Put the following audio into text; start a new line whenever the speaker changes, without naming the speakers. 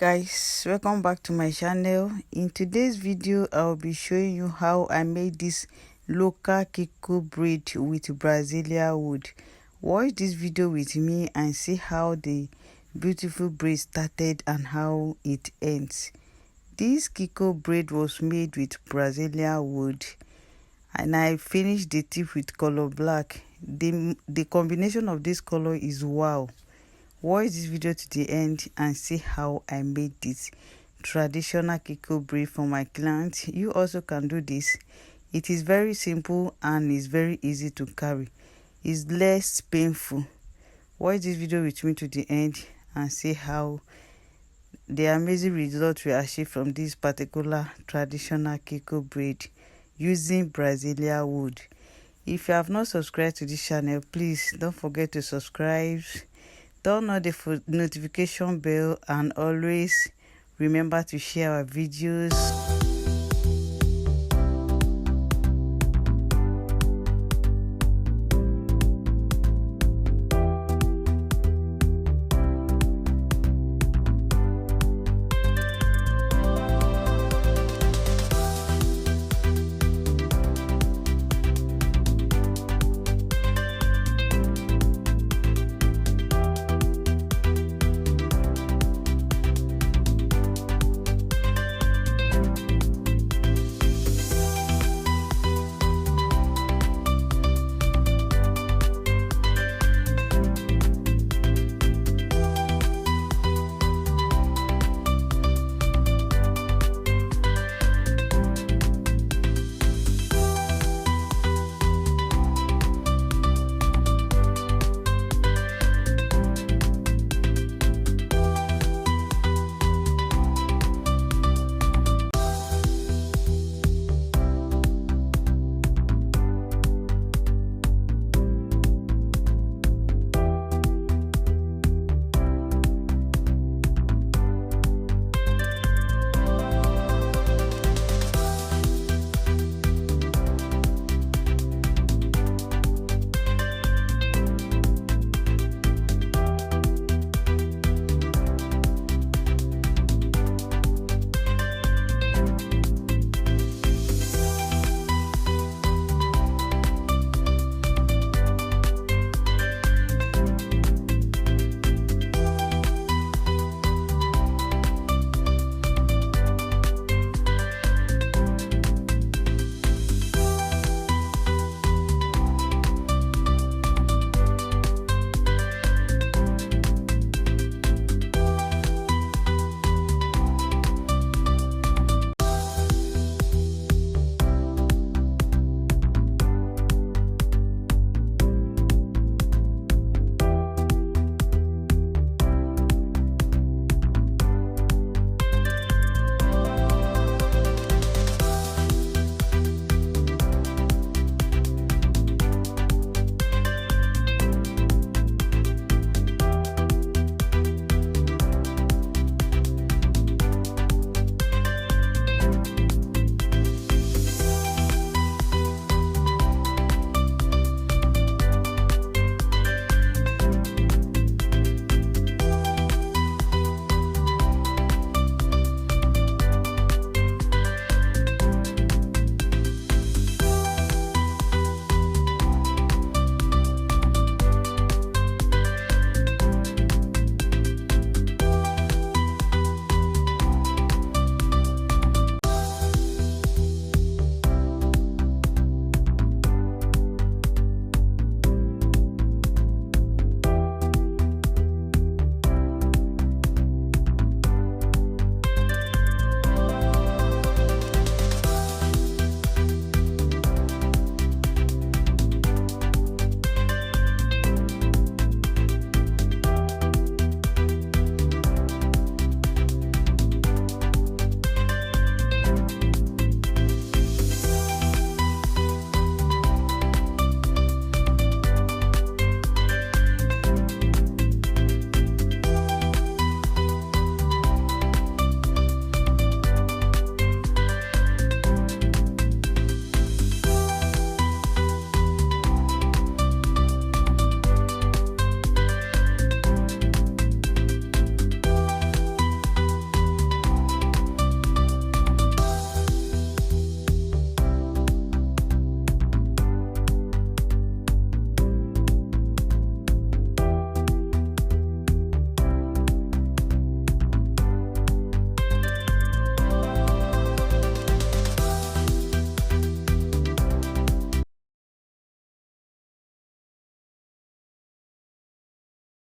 Guys, welcome back to my channel. In today's video I'll be showing you how I made this local Kiko braid with Brazilia Wool. Watch this video with me and see how the beautiful braid started and how it ends. This Kiko braid was made with Brazilia Wool and I finished the tip with color black. The combination of this color is wow. Watch this video to the end and see how I made this traditional Kiko braid for my clients. You also can do this. It is very simple and is very easy to carry. It's less painful. Watch this video with me to the end and see how the amazing results we achieve from this particular traditional Kiko braid using Brazilia Wool. If you have not subscribed to this channel, please don't forget to subscribe. Turn on the notification bell and always remember to share our videos.